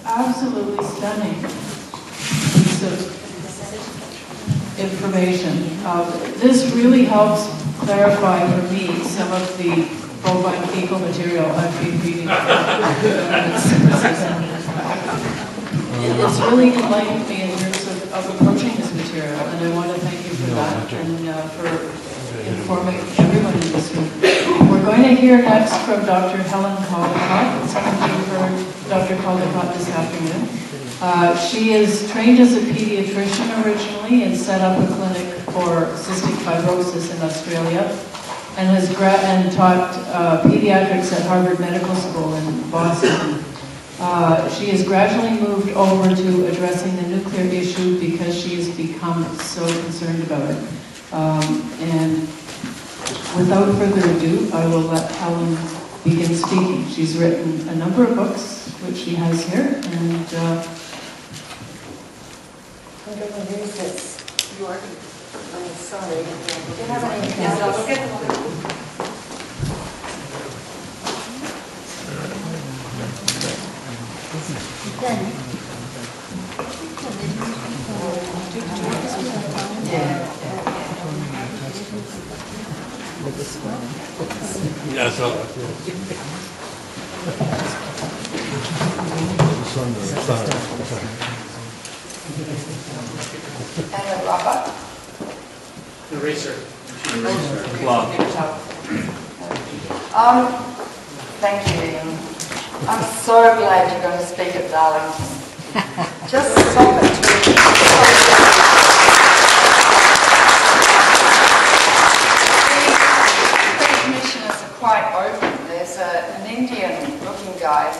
absolutely stunning piece of information. This really helps clarify for me some of the bovine fecal material I've been reading. It's really enlightened me in terms of approaching this material, and I want to thank you for that and for informing everyone in this room. We're going to hear next from Dr. Helen Caldicott. Some of you heard Dr. Caldicott this afternoon. She is trained as a pediatrician originally and set up a clinic for cystic fibrosis in Australia, and has taught pediatrics at Harvard Medical School in Boston. She has gradually moved over to addressing the nuclear issue because she has become so concerned about it. And without further ado, I will let Helen begin speaking. She's written a number of books, which she has here, and I'm going to use this. You are? I'm sorry. Do you have any? Yes, I'll get them. Yeah, so. And a rubber. Eraser. Thank you, Ian. I'm so glad you're going to speak at Darlington. Just stop it. The commissioners are quite open. There's an Indian-looking guy.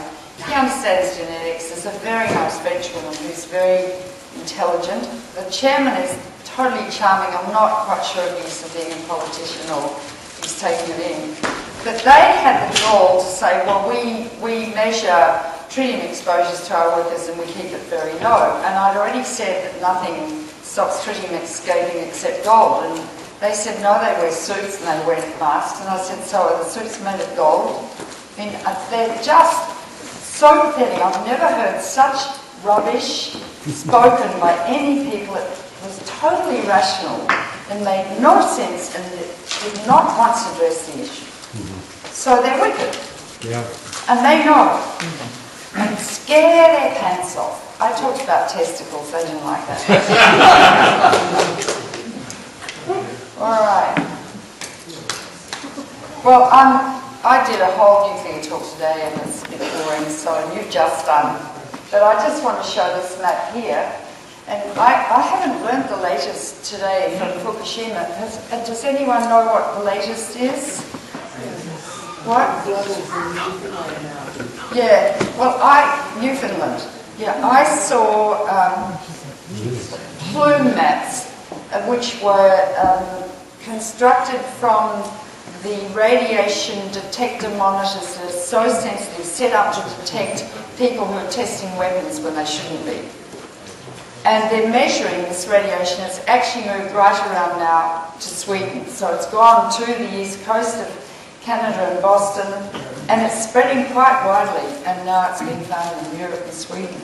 He understands genetics. There's a very nice Frenchwoman who's very intelligent. The chairman is totally charming. I'm not quite sure if he's being a politician or he's taking it in. But they had the gall to say, well, we measure tritium exposures to our workers and we keep it very low. And I'd already said that nothing stops tritium escaping except gold. And they said, no, they wear suits and they wear masks. And I said, so are the suits made of gold? I mean, they're just so pathetic. I've never heard such rubbish spoken by any people. It was totally irrational and made no sense and did not once address the issue. So they're wicked. Yeah. And they know it. And scare their pants off. I talked about testicles, they didn't like that. Alright. Well, I did a whole nuclear talk today and it's a bit boring, so you've just done. But I just want to show this map here. And I haven't learned the latest today from Fukushima. Does anyone know what the latest is? What? Yeah, well, Newfoundland. Yeah, I saw plume maps which were constructed from the radiation detector monitors that are so sensitive, set up to detect people who are testing weapons when they shouldn't be. And they're measuring this radiation. It's actually moved right around now to Sweden. So it's gone to the east coast of Canada and Boston, and it's spreading quite widely, and now it's being found in Europe and Sweden.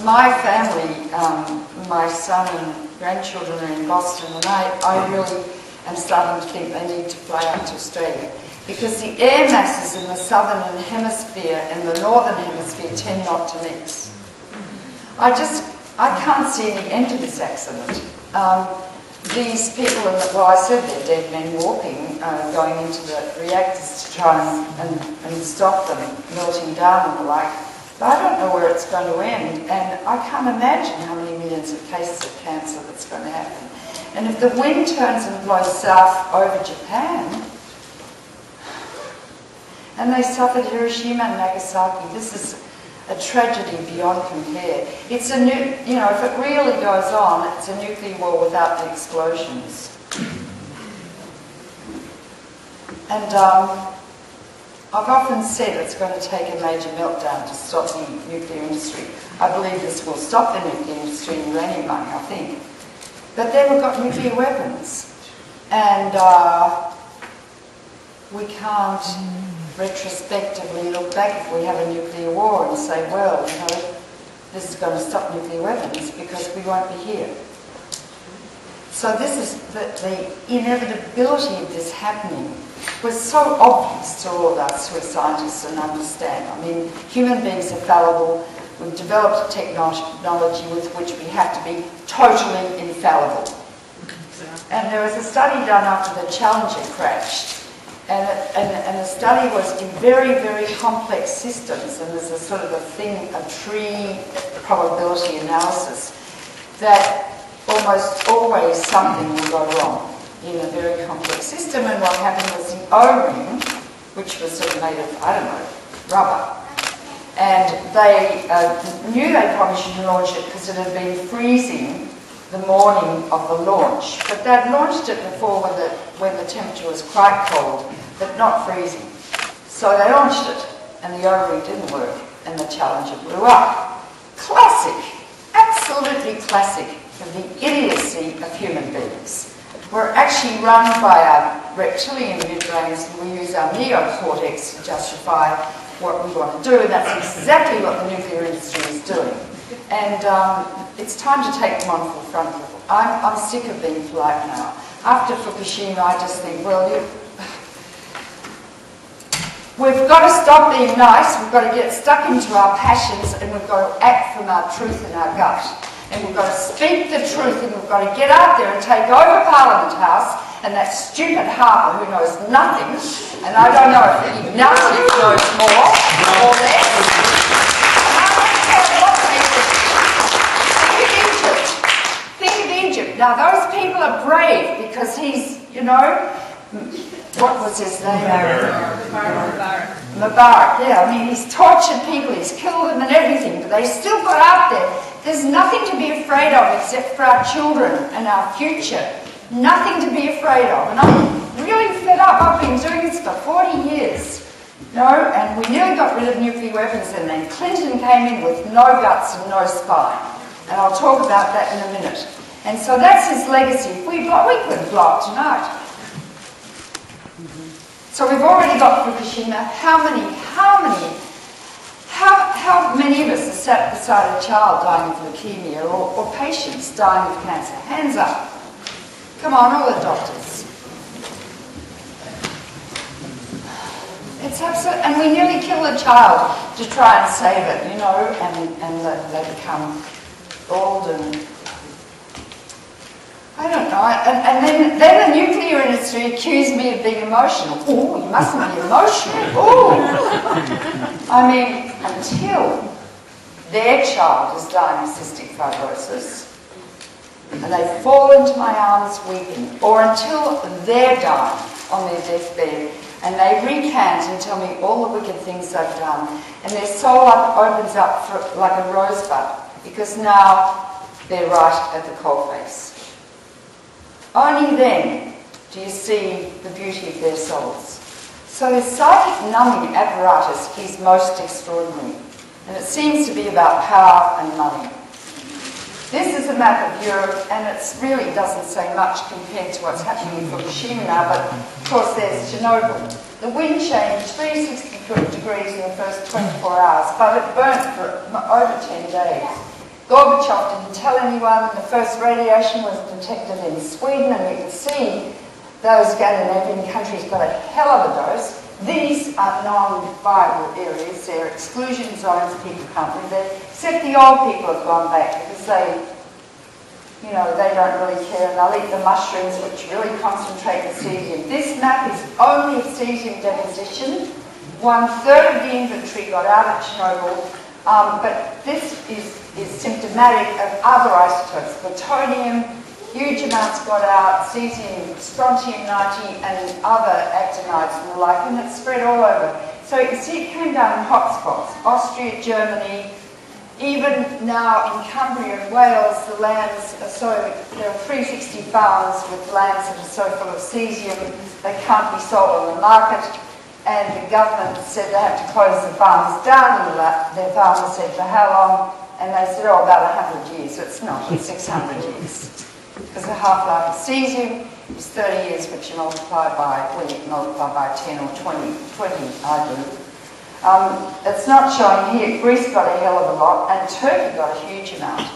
My family, my son and grandchildren are in Boston, and I really am starting to think they need to fly out to Australia, because the air masses in the southern hemisphere and the northern hemisphere tend not to mix. I can't see any end to this accident. These people, well, I said they're dead men walking, going into the reactors to try and stop them melting down and the like. But I don't know where it's going to end, and I can't imagine how many millions of cases of cancer that's going to happen. And if the wind turns and blows south over Japan, and they suffered Hiroshima and Nagasaki, this is a tragedy beyond compare. It's a if it really goes on, it's a nuclear war without the explosions. And I've often said it's going to take a major meltdown to stop the nuclear industry. I believe this will stop the nuclear industry and uranium mining, I think. But then we've got nuclear weapons. And we can't retrospectively look back if we have a nuclear war and say, well, you know, this is going to stop nuclear weapons because we won't be here. So this is the inevitability of this happening was so obvious to all of us who are scientists and understand. I mean, human beings are fallible. We've developed technology with which we have to be totally infallible. And there was a study done after the Challenger crash, and the study was in very, very complex systems, and there's a sort of a tree probability analysis, that almost always something will go wrong in a very complex system. And what happened was the O-ring, which was sort of made of, I don't know, rubber, and they knew they probably shouldn't launch it because it had been freezing the morning of the launch. But they'd launched it before when the temperature was quite cold, but not freezing. So they launched it, and the O-ring didn't work, and the Challenger blew up. Classic, absolutely classic of the idiocy of human beings. We're actually run by our reptilian midbrains, and we use our neocortex to justify what we want to do, and that's exactly what the nuclear industry is doing. And it's time to take them on for the front level. I'm sick of being polite now. After Fukushima, I just think, well, we've got to stop being nice, we've got to get stuck into our passions, and we've got to act from our truth and our gut. And we've got to speak the truth, and we've got to get out there and take over Parliament House, and that stupid Harper who knows nothing, and I don't know if Ignatius knows more or less. Think of Egypt. Now those people are brave because he's, you know, what was his name? Mubarak, yeah. I mean, he's tortured people, he's killed them and everything, but they still got out there. There's nothing to be afraid of except for our children and our future. Nothing to be afraid of. And I'm really fed up. I've been doing this for 40 years. No, and we nearly got rid of nuclear weapons, and then Clinton came in with no guts and no spine. And I'll talk about that in a minute. And so that's his legacy. We could blow it tonight. So we've already got Fukushima. How many of us are sat beside a child dying of leukemia or patients dying of cancer? Hands up. Come on, all the doctors. It's absolute, and we nearly kill a child to try and save it, you know, and they become bald and I don't know. And then the nuclear industry accused me of being emotional. Oh, you mustn't be emotional. Oh, I mean, until their child is dying of cystic fibrosis, and they fall into my arms weeping, or until they're dying on their deathbed, and they recant and tell me all the wicked things they've done, and their soul opens up like a rosebud, because now they're right at the coalface. Only then do you see the beauty of their souls. So the psychic numbing apparatus is most extraordinary, and it seems to be about power and money. This is a map of Europe, and it really doesn't say much compared to what's happening in Fukushima now, but of course there's Chernobyl. The wind changed 360 degrees in the first 24 hours, but it burnt for over 10 days. Gorbachev didn't tell anyone. The first radiation was detected in Sweden, and you can see those Scandinavian countries got a hell of a dose. These are non-viable areas. They're exclusion zones. People can't live there, except the old people have gone back because they, you know, they don't really care, and they'll eat the mushrooms, which really concentrate the cesium. This map is only of cesium deposition. 1/3 of the inventory got out of Chernobyl, but this is symptomatic of other isotopes. Plutonium, huge amounts got out, cesium, strontium-90, and other actinides and the like, and it's spread all over. So you can see it came down in hotspots. Austria, Germany, even now in Cumbria and Wales, the lands are so, there are 360 farms with lands that are so full of cesium, they can't be sold on the market. And the government said they had to close the farms down, and their farmers said, for how long? And they said, oh, about 100 years. It's not, it's 600 years. because the half-life of cesium is 30 years, which you multiply by, well, you can multiply by 10 or 20, I do. It's not showing here. Greece got a hell of a lot, and Turkey got a huge amount.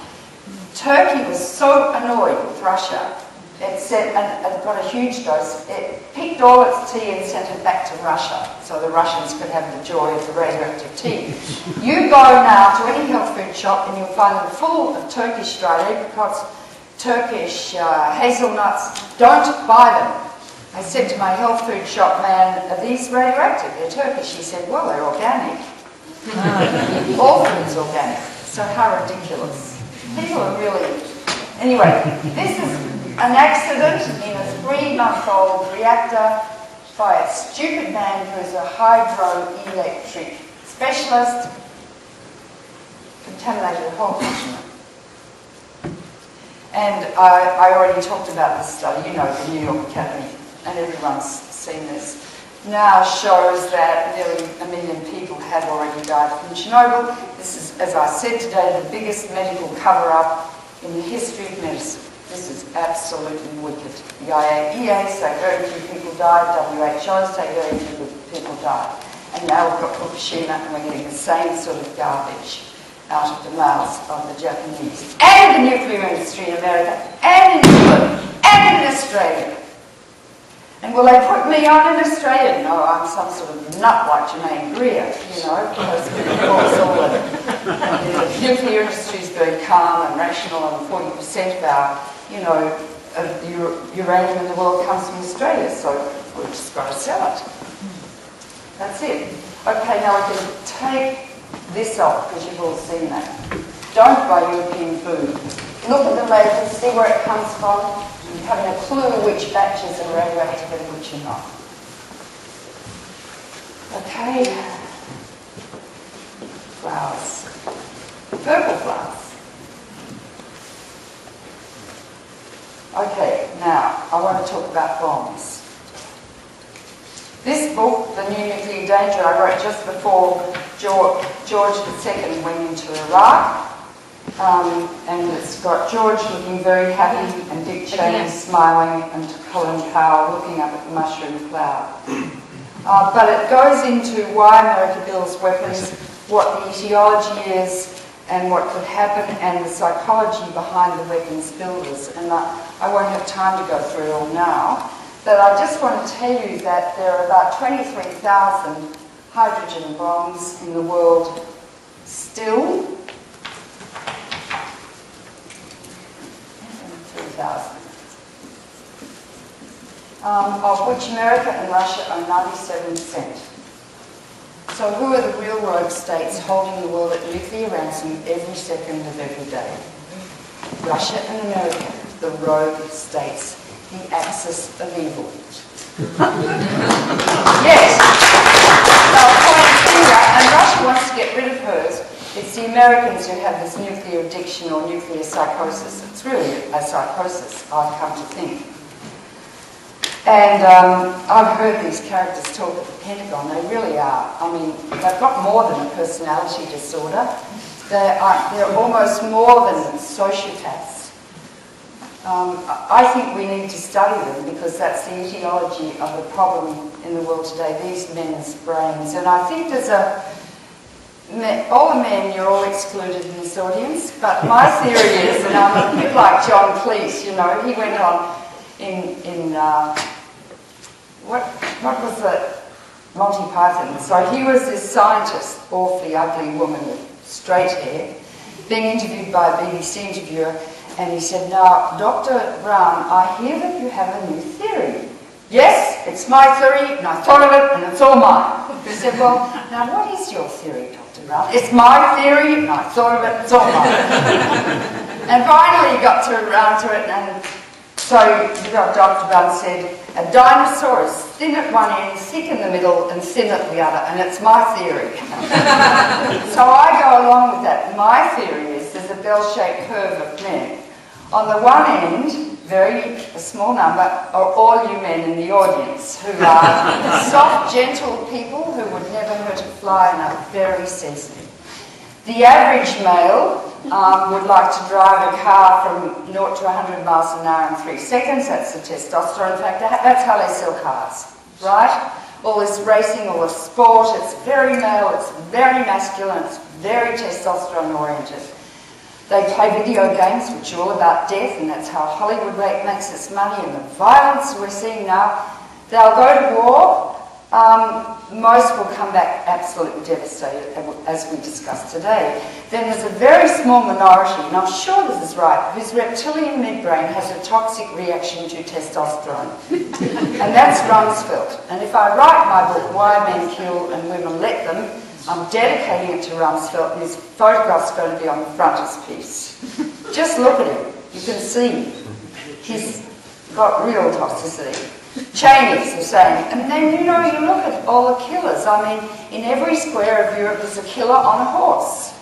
Turkey was so annoyed with Russia, it said, and got a huge dose, it picked all its tea and sent it back to Russia, so the Russians could have the joy of the radioactive tea. You go now to any health food shop and you'll find them full of Turkish dry apricots, Turkish hazelnuts. Don't buy them. I said to my health food shop man, are these radioactive? They're Turkish. He said, well, they're organic. All food's organic. So how ridiculous. People are really... Anyway, this is an accident in a 3-month-old reactor by a stupid man who's a hydroelectric specialist, contaminated the whole continent. And I already talked about this study, you know, the New York Academy, and everyone's seen this. Now shows that nearly 1 million people have already died from Chernobyl. This is, as I said today, the biggest medical cover-up in the history of medicine. This is absolutely wicked. The IAEA say very few people died, WHO say very few people died. And now we've got Fukushima and we're getting the same sort of garbage out of the mouths of the Japanese. And the nuclear industry in America, and in England, and in Australia. And will they put me on in Australia? No, I'm some sort of nut like Jermaine Greer, you know, because of course all the nuclear industry is very calm and rational, and 40% of our, you know, of the uranium in the world comes from Australia, so we've just got to sell it. That's it. Okay, now we can take this off, because you've all seen that. Don't buy European food. Look at the label, see where it comes from. You haven't a clue which batches are radioactive and which are not. Okay. Flowers. Purple flowers. Okay, now I want to talk about bombs. This book, The New Nuclear Danger, I wrote just before George II went into Iraq. And it's got George looking very happy and Dick Cheney smiling and Colin Powell looking up at the mushroom cloud. But it goes into why America builds weapons, what the etiology is and what could happen, and the psychology behind the weapons builders. And I won't have time to go through it all now, but I just want to tell you that there are about 23,000 hydrogen bombs in the world still. 3,000. Of which America and Russia own 97%. So who are the real rogue states holding the world at nuclear ransom every second of every day? Russia and America, the rogue states, the axis of evil. Yes! They'll point a finger, and Russia wants to get rid of hers. It's the Americans who have this nuclear addiction or nuclear psychosis. It's really a psychosis, I've come to think. And I've heard these characters talk at the Pentagon. They really are. I mean, they've got more than a personality disorder. They're almost more than sociopaths. I think we need to study them because that's the etiology of the problem in the world today, these men's brains. And I think there's all the men, you're all excluded in this audience, but my theory is, and I'm a bit like John Cleese, you know, he went on what was the Monty Python? So he was this scientist, awfully ugly woman with straight hair, being interviewed by a BBC interviewer, and he said, now, Dr. Brown, I hear that you have a new theory. Yes, it's my theory, and I thought of it, and it's all mine. He said, well, now what is your theory, Dr. Brown? It's my theory, and I thought of it, it's all mine. And finally he got around to it, and so Dr. Brown said, a dinosaur is thin at one end, thick in the middle, and thin at the other, and it's my theory. So I go along with that. My theory is there's a bell-shaped curve of men. On the one end, a small number, are all you men in the audience who are soft, gentle people who would never hurt a fly and are very sensitive. The average male would like to drive a car from 0 to 100 miles an hour in 3 seconds. That's the testosterone factor. That's how they sell cars, right? All this racing, all this sport, it's very male, it's very masculine, it's very testosterone oriented. They play video games, which are all about death, and that's how Hollywood makes its money, and the violence we're seeing now. They'll go to war. Most will come back absolutely devastated, as we discussed today. Then there's a very small minority, and I'm sure this is right, whose reptilian midbrain has a toxic reaction to testosterone. And that's Rumsfeld. And if I write my book, Why Men Kill and Women Let Them, I'm dedicating it to Rumsfeld, and his photograph's going to be on the frontispiece. Just look at him. You can see he's got real toxicity. Cheney's the same. And then, you know, you look at all the killers. I mean, in every square of Europe there's a killer on a horse.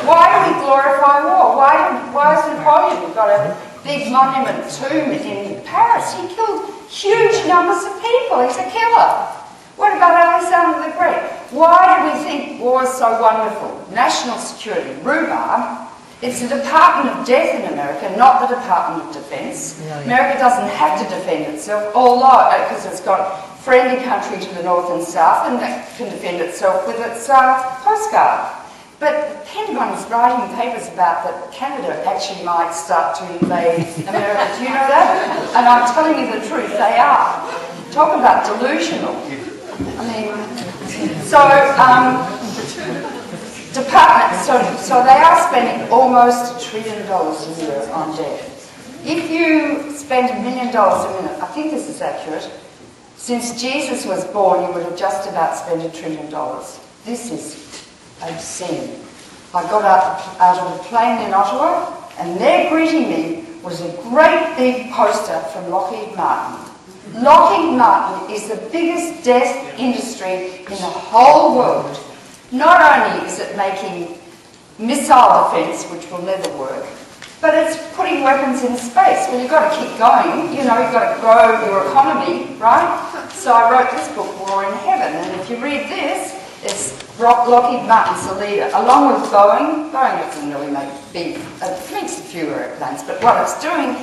Why do we glorify war? Why has Napoleon got a big monument tomb in Paris? He killed huge numbers of people. He's a killer. What about Alexander the Great? Why do we think war is so wonderful? National security, rhubarb. It's the Department of Death in America, not the Department of Defence. America doesn't have to defend itself, although, because it's got friendly country to the north and south, and it can defend itself with its Coast Guard. But the Pentagon is writing papers about that Canada actually might start to invade America. Do you know that? And I'm telling you the truth, they are. Talk about delusional. I mean, so, so they are spending almost $1 trillion a year on debt. If you spend $1 million a minute, I think this is accurate, since Jesus was born, you would have just about spent $1 trillion. This is obscene. I got out of a plane in Ottawa, and there greeting me was a great big poster from Lockheed Martin. Lockheed Martin is the biggest death industry in the whole world. Not only is it making missile defence, which will never work, but it's putting weapons in space. Well, you've got to keep going. You know, you've got to grow your economy, right? So I wrote this book, War in Heaven, and if you read this, it's Lockheed Martin's the leader, along with Boeing. Boeing doesn't really make big, it makes a few airplanes, but what it's doing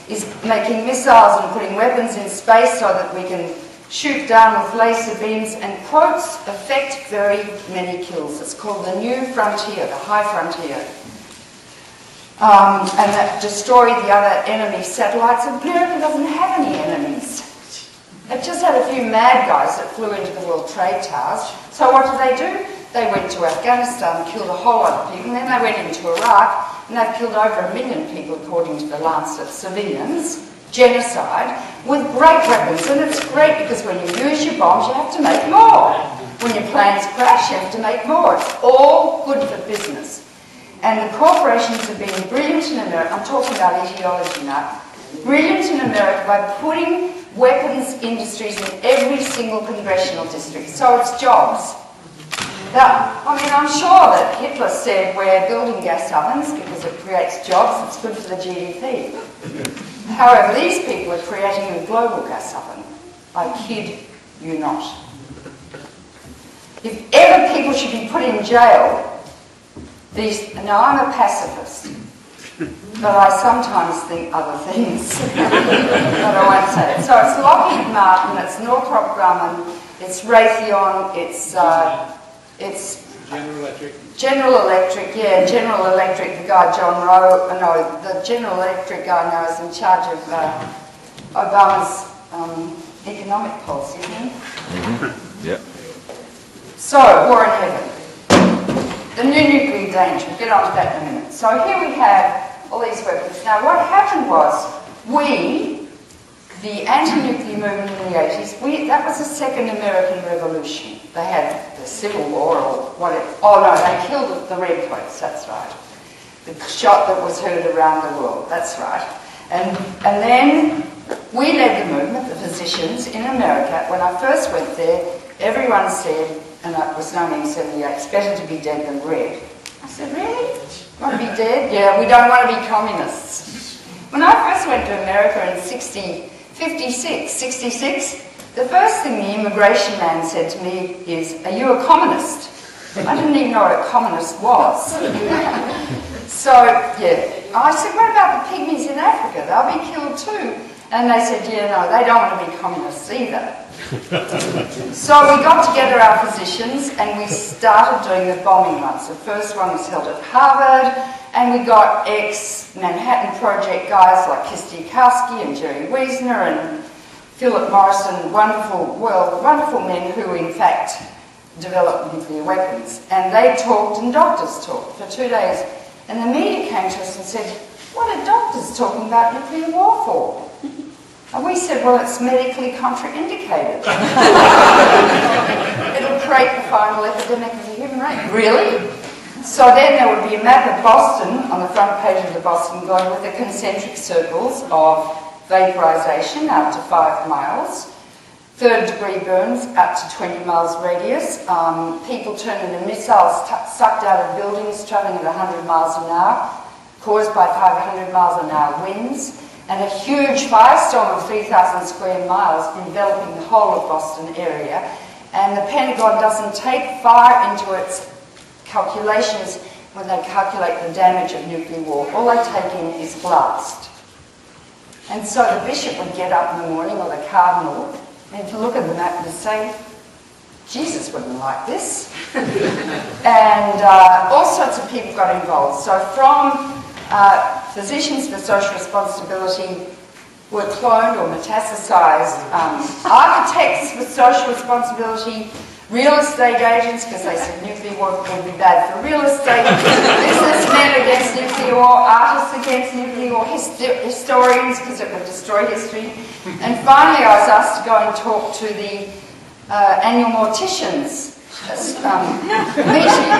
is making missiles and putting weapons in space so that we can shoot down with laser beams and, quotes, affect very many kills. It's called the new frontier, the high frontier. And that destroyed the other enemy satellites. America doesn't have any enemies. It just had a few mad guys that flew into the World Trade Towers. So what do? They went to Afghanistan and killed a whole lot of people, and then they went into Iraq, and they've killed over 1 million people, according to the Lancet, civilians. Genocide, with great weapons, and it's great because when you use your bombs you have to make more. When your planes crash you have to make more. It's all good for business. And the corporations have been brilliant in America, I'm talking about ideology now, brilliant in America by putting weapons industries in every single congressional district. So it's jobs. Now, I mean, I'm sure that Hitler said we're building gas ovens because it creates jobs, it's good for the GDP. However, these people are creating a global gas oven. I kid you not. If ever people should be put in jail, now I'm a pacifist, but I sometimes think other things, but I won't say it. So it's Lockheed Martin, it's Northrop Grumman, it's Raytheon, it's General Electric. General Electric, yeah, General Electric, the guy John Rowe, no, the General Electric guy now is in charge of Obama's economic policy, isn't he? Mm-hmm. Yeah. So, War in Heaven. The new nuclear danger, we'll get on to that in a minute. So here we have all these weapons. Now what happened was, the anti-nuclear movement in the 80s, that was the second American Revolution. They had the Civil War or whatever. Oh no, they killed the redcoats, that's right. The shot that was heard around the world, that's right. And then we led the movement, the physicians in America. When I first went there, everyone said, and it was 1978, it's better to be dead than red. I said, really? You want to be dead? Yeah, we don't want to be communists. When I first went to America in 66, The first thing the immigration man said to me is, "Are you a communist?" I didn't even know what a communist was. So, yeah. I said, "What about the pygmies in Africa? They'll be killed too." And they said, "Yeah, no, they don't want to be communists either." So we got together our positions and we started doing the bombing runs. The first one was held at Harvard, and we got ex-Manhattan Project guys like Kistiakowsky and Jerry Wiesner and Philip Morrison, wonderful men who in fact developed nuclear weapons. And they talked and doctors talked for 2 days. And the media came to us and said, "What are doctors talking about nuclear war for?" And we said, "Well, it's medically contraindicated. It'll create the final epidemic of the human race." Really? So then there would be a map of Boston on the front page of the Boston Globe with the concentric circles of vaporization out to 5 miles, third-degree burns up to 20 miles radius, people turned into missiles sucked out of buildings travelling at 100 miles an hour, caused by 500 miles an hour winds, and a huge firestorm of 3,000 square miles enveloping the whole of Boston area. And the Pentagon doesn't take fire into its calculations when they calculate the damage of nuclear war. All they take in is blast. And so the bishop would get up in the morning, or the cardinal, and to look at the map and say, "Jesus wouldn't like this." And all sorts of people got involved. So from physicians for social responsibility were cloned or metastasized, architects for social responsibility, real estate agents, because they said nuclear war would be bad for real estate, businessmen against nuclear war, artists against nuclear war, historians, because it would destroy history. And finally I was asked to go and talk to the annual morticians meeting.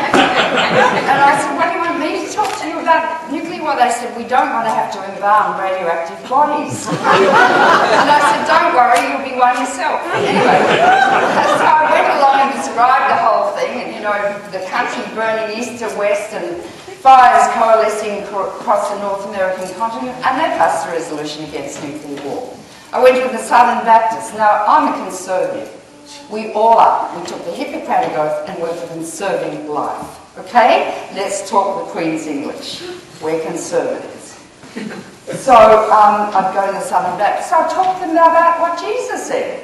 And I said, "What do you want me to talk to you about nuclear war?" They said, "We don't want to have to embalm radioactive bodies." And I said, "Don't worry, you'll be one yourself." Anyway, so I went along and described the whole thing, and the country burning east to west and fires coalescing across the North American continent, and they passed a resolution against nuclear war. I went with the Southern Baptists. Now, I'm a conservative. We all are. We took the Hippocratic Oath and we're for conserving life. Okay? Let's talk the Queen's English. We're conservatives. So I'd go to the Southern Baptists. So I talked to them about what Jesus said.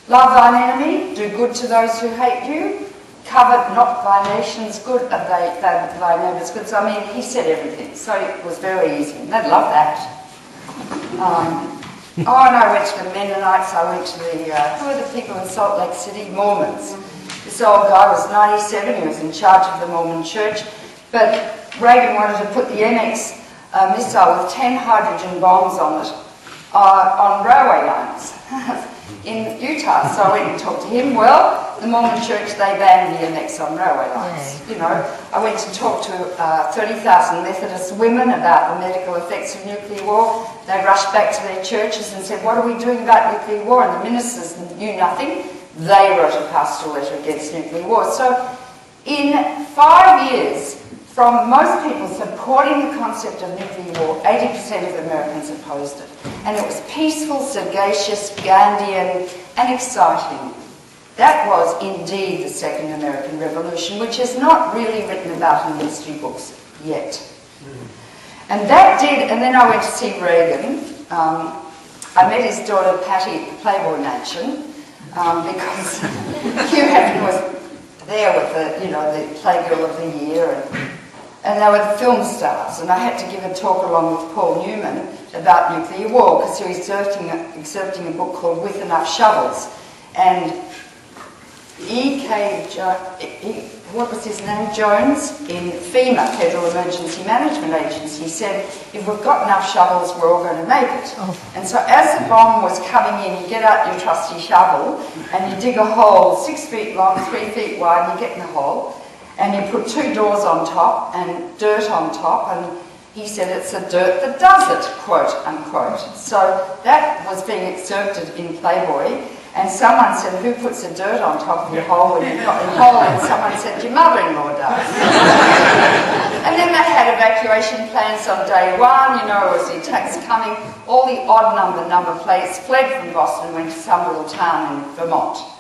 Love thine enemy, do good to those who hate you, covet not thy nation's good, thy neighbour's good. So I mean, he said everything. So it was very easy. And they'd love that. And I went to the Mennonites, I went to the, who are the people in Salt Lake City? Mormons. This old guy was 97, he was in charge of the Mormon church, but Reagan wanted to put the MX missile with 10 hydrogen bombs on it on railway lines in Utah. So I went and talked to him. Well, the Mormon church, they banned the MX on railway lines. You know, I went to talk to 30,000 Methodist women about the medical effects of nuclear war. They rushed back to their churches and said, "What are we doing about nuclear war?" And the ministers knew nothing. They wrote a pastoral letter against nuclear war. So in 5 years, from most people supporting the concept of nuclear war, 80% of Americans opposed it. And it was peaceful, sagacious, Gandhian, and exciting. That was indeed the Second American Revolution, which is not really written about in history books yet. And that did, and then I went to see Reagan. I met his daughter Patty at the Playboy Mansion, because Hugh Hefner was there with the, you know, the Playgirl of the Year, and they were the film stars, and I had to give a talk along with Paul Newman about nuclear war, because he was excerpting a book called With Enough Shovels. And what was his name? Jones, in FEMA, Federal Emergency Management Agency, said, "If we've got enough shovels, we're all going to make it." And so as the bomb was coming in, you get out your trusty shovel, and you dig a hole 6 feet long, 3 feet wide, and you get in the hole, and you put 2 doors on top and dirt on top, and he said it's the dirt that does it, quote unquote. So that was being excerpted in Playboy, and someone said, "Who puts the dirt on top of your hole when you've got the hole?" And someone said, "Your mother-in-law does." And then they had a evacuation plans on day one, you know, as the attacks coming, all the odd number plates fled from Boston and went to some little town in Vermont.